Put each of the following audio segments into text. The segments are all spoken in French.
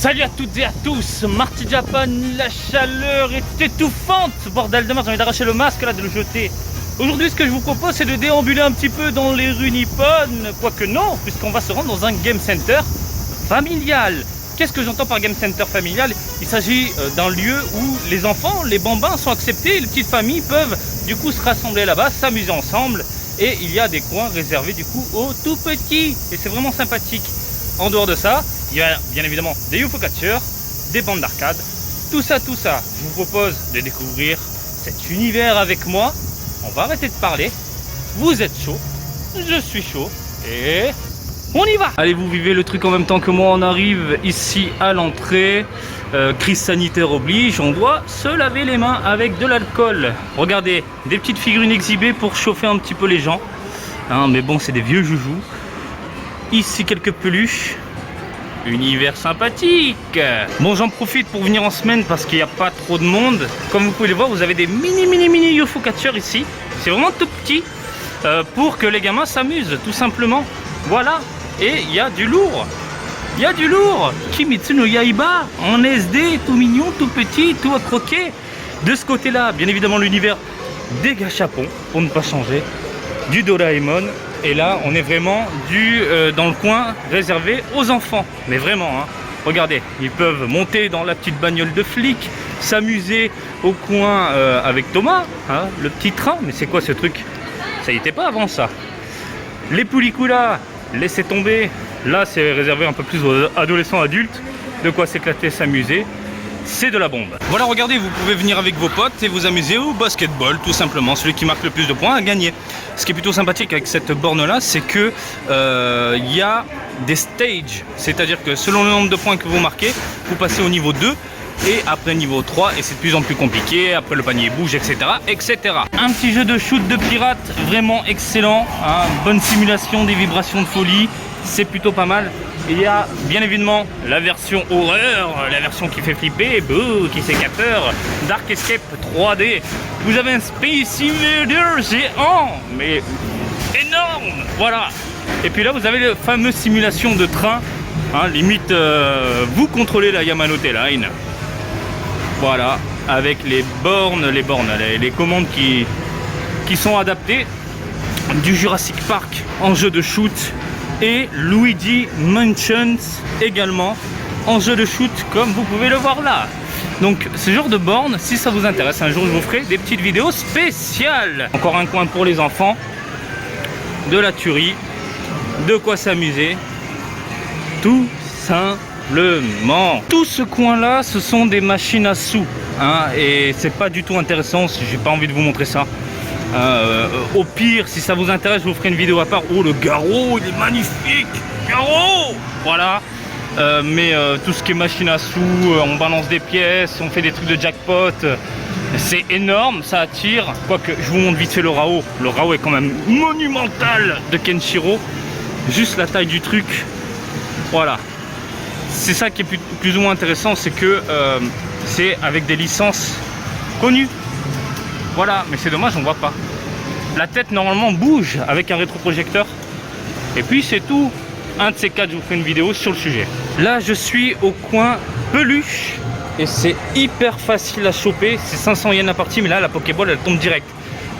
Salut à toutes et à tous, Marty Japan, la chaleur est étouffante, bordel de merde, j'ai envie d'arracher le masque là, de le jeter. Aujourd'hui ce que je vous propose c'est de déambuler un petit peu dans les rues nippones, quoique non, puisqu'on va se rendre dans un game center familial. Qu'est-ce que j'entends par game center familial? Il s'agit d'un lieu où les enfants, les bambins sont acceptés, les petites familles peuvent du coup se rassembler là-bas, s'amuser ensemble. Et il y a des coins réservés du coup aux tout petits, et c'est vraiment sympathique. En dehors de ça, il y a bien évidemment des UFO catchers, des bandes d'arcade, tout ça. Je vous propose de découvrir cet univers avec moi. On va arrêter de parler. Vous êtes chaud, je suis chaud et on y va. Allez, vous vivez le truc en même temps que moi. On arrive ici à l'entrée. Crise sanitaire oblige, on doit se laver les mains avec de l'alcool. Regardez, des petites figurines exhibées pour chauffer un petit peu les gens. Hein, mais bon, c'est des vieux joujoux. Ici quelques peluches. Univers sympathique. Bon, j'en profite pour venir en semaine parce qu'il n'y a pas trop de monde. Comme vous pouvez le voir, vous avez des mini UFO catchers ici. C'est vraiment tout petit pour que les gamins s'amusent, tout simplement. Voilà. Et il y a du lourd. Il y a du lourd. Kimetsu no Yaiba en SD, tout mignon, tout petit, tout à croquer. De ce côté-là, bien évidemment, l'univers des gâchapons, pour ne pas changer. Du Doraemon. Et là, on est vraiment dans le coin réservé aux enfants. Mais vraiment, hein. Regardez, ils peuvent monter dans la petite bagnole de flic, s'amuser au coin avec Thomas, hein, le petit train. Mais c'est quoi ce truc? Ça y était pas avant ça. Les poulicoulas, laissez tomber. Là, c'est réservé un peu plus aux adolescents adultes. De quoi s'éclater, s'amuser. C'est de la bombe. Voilà, regardez, vous pouvez venir avec vos potes et vous amuser au basketball, tout simplement. Celui qui marque le plus de points a gagné. Ce qui est plutôt sympathique avec cette borne-là, c'est que y a des stages. C'est-à-dire que selon le nombre de points que vous marquez, vous passez au niveau 2 et après niveau 3, et c'est de plus en plus compliqué. Après, le panier bouge, etc., etc. Un petit jeu de shoot de pirate, vraiment excellent. Hein, bonne simulation des vibrations de folie. C'est plutôt pas mal. Il y a bien évidemment la version horreur, la version qui fait flipper, qui fait peur, Dark Escape 3D. Vous avez un Space Invader géant, mais énorme, voilà. Et puis là, vous avez la fameuse simulation de train, hein, limite, vous contrôlez la Yamanote Line. Voilà, avec les commandes qui sont adaptées du Jurassic Park en jeu de shoot. Et Luigi Mansion également en jeu de shoot, comme vous pouvez le voir là. Donc ce genre de borne, si ça vous intéresse, un jour je vous ferai des petites vidéos spéciales. Encore un coin pour les enfants, de la tuerie, de quoi s'amuser, tout simplement. Tout ce coin là, ce sont des machines à sous, hein, et c'est pas du tout intéressant, j'ai pas envie de vous montrer ça. Au pire, si ça vous intéresse, je vous ferai une vidéo à part. Oh, le garrot, il est magnifique, garrot. Voilà. Mais tout ce qui est machine à sous, on balance des pièces, on fait des trucs de jackpot. C'est énorme, ça attire. Quoique, je vous montre vite fait le Rao. Le Rao est quand même monumental de Kenshiro. Juste la taille du truc. Voilà. C'est ça qui est plus ou moins intéressant, c'est que c'est avec des licences connues. Voilà, mais c'est dommage, on voit pas. La tête normalement bouge avec un rétroprojecteur. Et puis c'est tout. Un de ces quatre, je vous ferai une vidéo sur le sujet. Là, je suis au coin peluche et c'est hyper facile à choper. C'est 500 yens la partie, mais là, la Pokéball, elle tombe direct.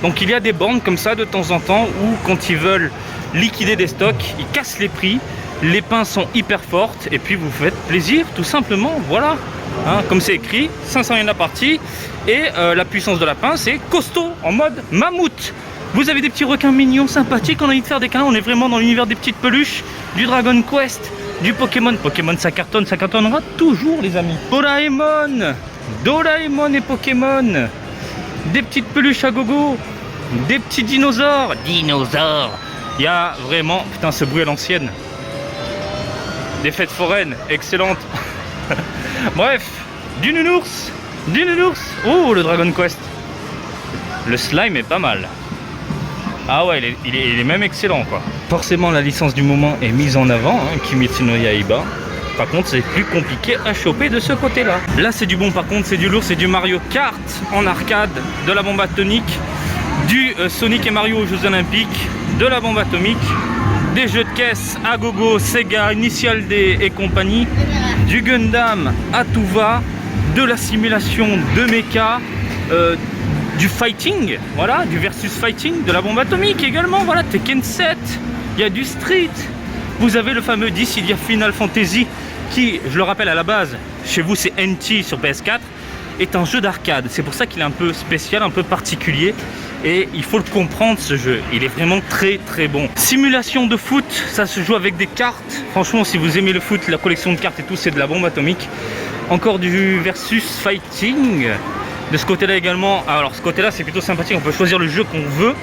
Donc il y a des bornes comme ça de temps en temps où quand ils veulent liquider des stocks, ils cassent les prix. Les pinces sont hyper fortes et puis vous faites plaisir, tout simplement. Voilà. Hein, comme c'est écrit, 500 yens la partie. Et la puissance de la pince est costaud, en mode mammouth. Vous avez des petits requins mignons, sympathiques, on a envie de faire des câlins. On est vraiment dans l'univers des petites peluches, du Dragon Quest, du Pokémon. Pokémon, ça cartonnera toujours, les amis. Doraemon et Pokémon. Des petites peluches à gogo. Des petits dinosaures. Il y a vraiment, putain, ce bruit à l'ancienne. Des fêtes foraines, excellentes. Bref, du nounours. Oh, le Dragon Quest. Le slime est pas mal. Ah ouais, il est même excellent, quoi. Forcément, la licence du moment est mise en avant, hein, Kimetsu no Yaiba. Par contre, c'est plus compliqué à choper de ce côté-là. Là, c'est du bon, par contre, c'est du lourd, c'est du Mario Kart en arcade, de la bombe atomique, du Sonic et Mario aux Jeux Olympiques, de la bombe atomique, des jeux de caisse à gogo, Sega, Initial D et compagnie, du Gundam à tout va, de la simulation de mecha, du fighting, voilà, du versus fighting, de la bombe atomique également, voilà, Tekken 7, il y a du Street, vous avez le fameux Dissidia Final Fantasy qui, je le rappelle à la base, chez vous c'est NT sur PS4, est un jeu d'arcade, c'est pour ça qu'il est un peu spécial, un peu particulier, et il faut le comprendre ce jeu, il est vraiment très très bon. Simulation de foot, ça se joue avec des cartes, franchement si vous aimez le foot, la collection de cartes et tout, c'est de la bombe atomique. Encore du versus fighting, de ce côté là également, alors ce côté là c'est plutôt sympathique, on peut choisir le jeu qu'on veut,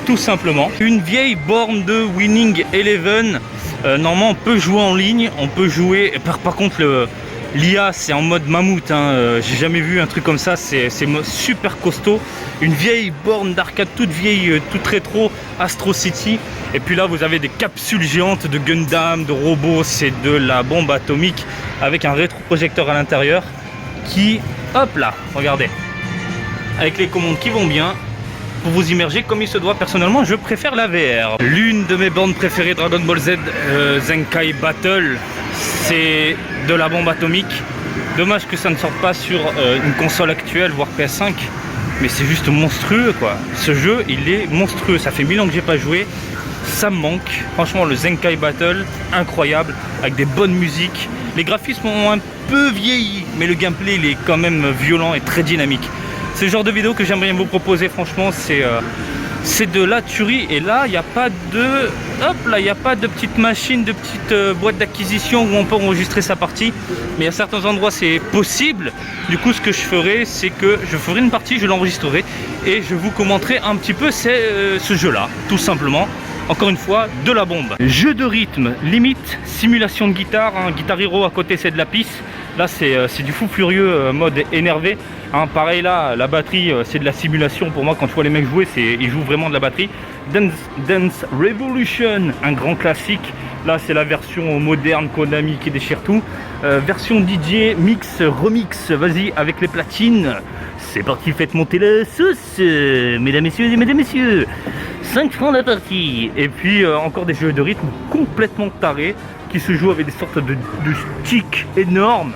tout simplement. Une vieille borne de Winning Eleven, normalement on peut jouer en ligne, on peut jouer, par contre l'IA c'est en mode mammouth, hein. J'ai jamais vu un truc comme ça, c'est super costaud. Une vieille borne d'arcade toute vieille, toute rétro, Astro City. Et puis là vous avez des capsules géantes de Gundam, de robots, c'est de la bombe atomique avec un rétroprojecteur à l'intérieur qui, hop là, regardez, avec les commandes qui vont bien, pour vous immerger comme il se doit. Personnellement je préfère la VR. L'une de mes bandes préférées, Dragon Ball Z Zenkai Battle, c'est de la bombe atomique. Dommage que ça ne sorte pas sur une console actuelle, voire PS5, mais c'est juste monstrueux quoi. Ce jeu il est monstrueux, ça fait 1000 ans que j'ai pas joué, ça me manque. Franchement le Zenkai Battle, incroyable, avec des bonnes musiques. Les graphismes ont un peu vieilli, mais le gameplay il est quand même violent et très dynamique. C'est le genre de vidéo que j'aimerais bien vous proposer, franchement c'est de la tuerie. Et là il n'y a pas de, hop là, il n'y a pas de petite machine, de petite boîte d'acquisition où on peut enregistrer sa partie, mais à certains endroits c'est possible. Du coup ce que je ferai, c'est que je ferai une partie, je l'enregistrerai et je vous commenterai un petit peu ce jeu là, tout simplement. Encore une fois, de la bombe. Jeu de rythme, limite, simulation de guitare, hein. Guitar Hero à côté c'est de la piste. Là c'est du fou furieux, mode énervé. Hein, pareil là, la batterie c'est de la simulation. Pour moi quand je vois les mecs jouer, ils jouent vraiment de la batterie. Dance Revolution, un grand classique. Là c'est la version moderne Konami qui déchire tout. Version DJ mix remix, vas-y avec les platines. C'est parti, faites monter la sauce, mesdames, messieurs et mesdames, messieurs. 5 francs la partie. Et puis encore des jeux de rythme complètement tarés qui se jouent avec des sortes de sticks énormes,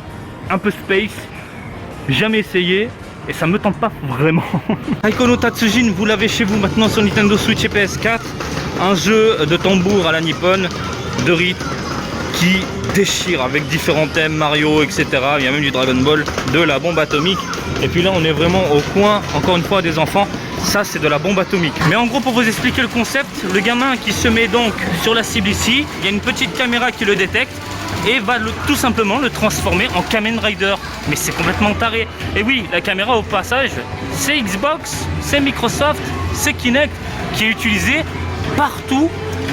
un peu space. Jamais essayé et ça me tente pas vraiment. Taiko no Tatsujin, vous l'avez chez vous maintenant sur Nintendo Switch et PS4. Un jeu de tambour à la nippone, de rythme qui déchire avec différents thèmes, Mario, etc. Il y a même du Dragon Ball, de la bombe atomique. Et puis là on est vraiment au coin, encore une fois, des enfants. Ça c'est de la bombe atomique. Mais en gros pour vous expliquer le concept, le gamin qui se met donc sur la cible ici, il y a une petite caméra qui le détecte et va tout simplement le transformer en Kamen Rider. Mais c'est complètement taré. Et oui, la caméra au passage, c'est Xbox, c'est Microsoft, c'est Kinect qui est utilisé partout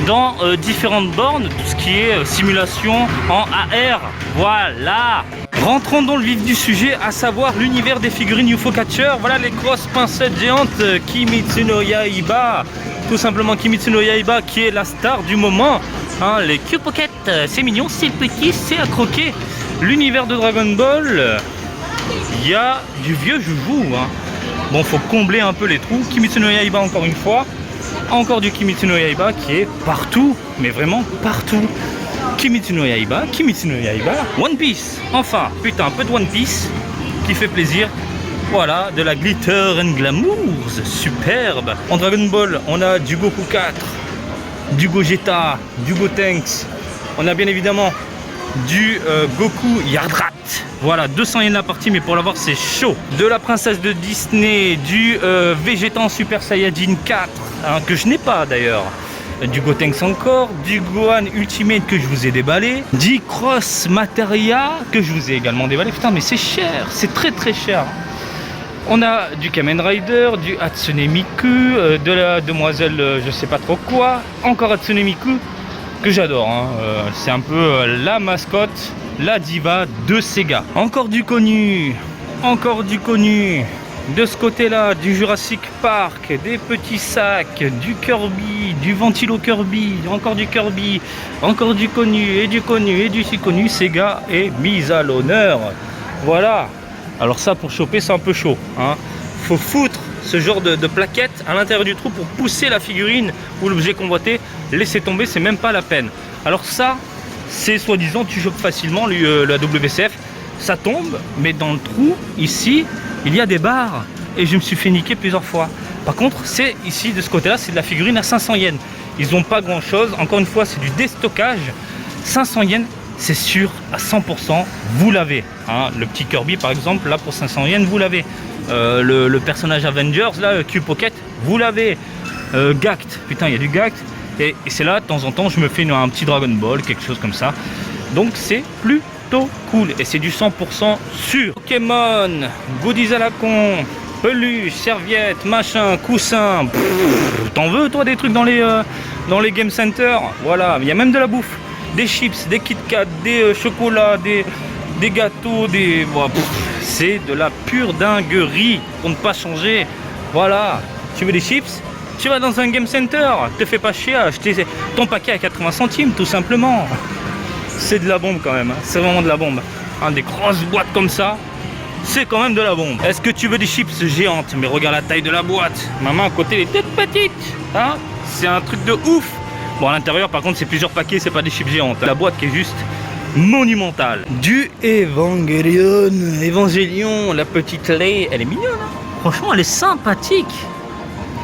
dans différentes bornes, tout ce qui est simulation en AR. Voilà. Rentrons dans le vif du sujet, à savoir l'univers des figurines UFO Catcher. Voilà les grosses pincettes géantes Kimetsu no Yaiba. Tout simplement Kimetsu no Yaiba qui est la star du moment. Hein, les Cute Pocket, c'est mignon, c'est petit, c'est à croquer. L'univers de Dragon Ball, il y a du vieux joujou. Hein. Bon, faut combler un peu les trous. Kimetsu no Yaiba encore une fois. Encore du Kimetsu no Yaiba qui est partout, mais vraiment partout. Kimetsu no Yaiba, One Piece, enfin, putain, un peu de One Piece qui fait plaisir. Voilà, de la glitter and glamour, superbe. En Dragon Ball, on a du Goku 4, du Gogeta, du Gotenks. On a bien évidemment du Goku Yardrat. Voilà, 200 yens la partie, mais pour l'avoir c'est chaud. De la princesse de Disney, du Végétan Super Saiyajin 4, hein, que je n'ai pas d'ailleurs. Du Gotenks encore, du Gohan Ultimate que je vous ai déballé, du Cross Materia que je vous ai également déballé. Putain mais c'est cher, c'est très très cher. On a du Kamen Rider, du Hatsune Miku, de la demoiselle je sais pas trop quoi, encore Hatsune Miku que j'adore, hein. C'est un peu la mascotte, la diva de Sega. Encore du connu, de ce côté-là, du Jurassic Park, des petits sacs, du Kirby, du Ventilo Kirby, encore du Kirby, encore du connu, et du si connu, Sega est mise à l'honneur. Voilà. Alors ça, pour choper, c'est un peu chaud, hein. Faut foutre ce genre de plaquettes à l'intérieur du trou pour pousser la figurine ou l'objet convoité. Laissez tomber, c'est même pas la peine. Alors ça, c'est soi-disant tu chopes facilement la WCF, ça tombe, mais dans le trou ici il y a des barres et je me suis fait niquer plusieurs fois. Par contre c'est ici de ce côté là, c'est de la figurine à 500 yens. Ils n'ont pas grand chose, encore une fois c'est du déstockage. 500 yens, c'est sûr à 100%, vous l'avez, hein. Le petit Kirby par exemple, là pour 500 yens, vous l'avez. Le personnage Avengers, là, Q-Pocket, vous l'avez. Gact, putain, il y a du Gact. Et c'est là, de temps en temps, je me fais un petit Dragon Ball, quelque chose comme ça. Donc c'est plutôt cool. Et c'est du 100% sûr. Pokémon, goodies à la con, peluche, serviette, machin, coussin. T'en veux, toi, des trucs dans les game centers? Voilà, il y a même de la bouffe. Des chips, des Kit Kat, des chocolats, des gâteaux, c'est de la pure dinguerie pour ne pas changer. Voilà, tu veux des chips? Tu vas dans un game center, te fais pas chier à acheter ton paquet à 80 centimes tout simplement. C'est de la bombe quand même, hein. C'est vraiment de la bombe. Hein, des grosses boîtes comme ça, c'est quand même de la bombe. Est-ce que tu veux des chips géantes? Mais regarde la taille de la boîte. Ma main à côté elle est toute petite. Hein, c'est un truc de ouf. Bon, à l'intérieur par contre c'est plusieurs paquets, c'est pas des chips géantes. La boîte qui est juste monumentale. Du Evangelion, la petite Lei, elle est mignonne, hein. Franchement elle est sympathique.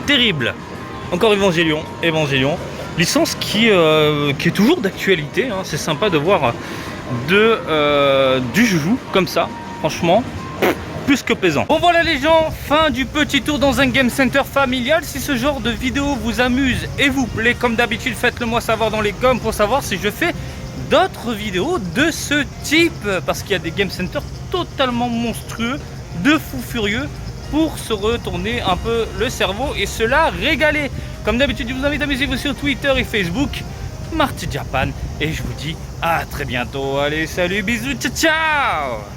Terrible. Encore Evangelion, licence qui est toujours d'actualité, hein. C'est sympa de voir du joujou comme ça, franchement, plus que plaisant. Bon voilà les gens, fin du petit tour dans un game center familial. Si ce genre de vidéo vous amuse et vous plaît, comme d'habitude, faites-le moi savoir dans les coms pour savoir si je fais d'autres vidéos de ce type, parce qu'il y a des game centers totalement monstrueux, de fous furieux, pour se retourner un peu le cerveau et se la régaler. Comme d'habitude, je vous invite à me suivre sur Twitter et Facebook, Marty Japan, et je vous dis à très bientôt. Allez, salut, bisous, ciao ciao.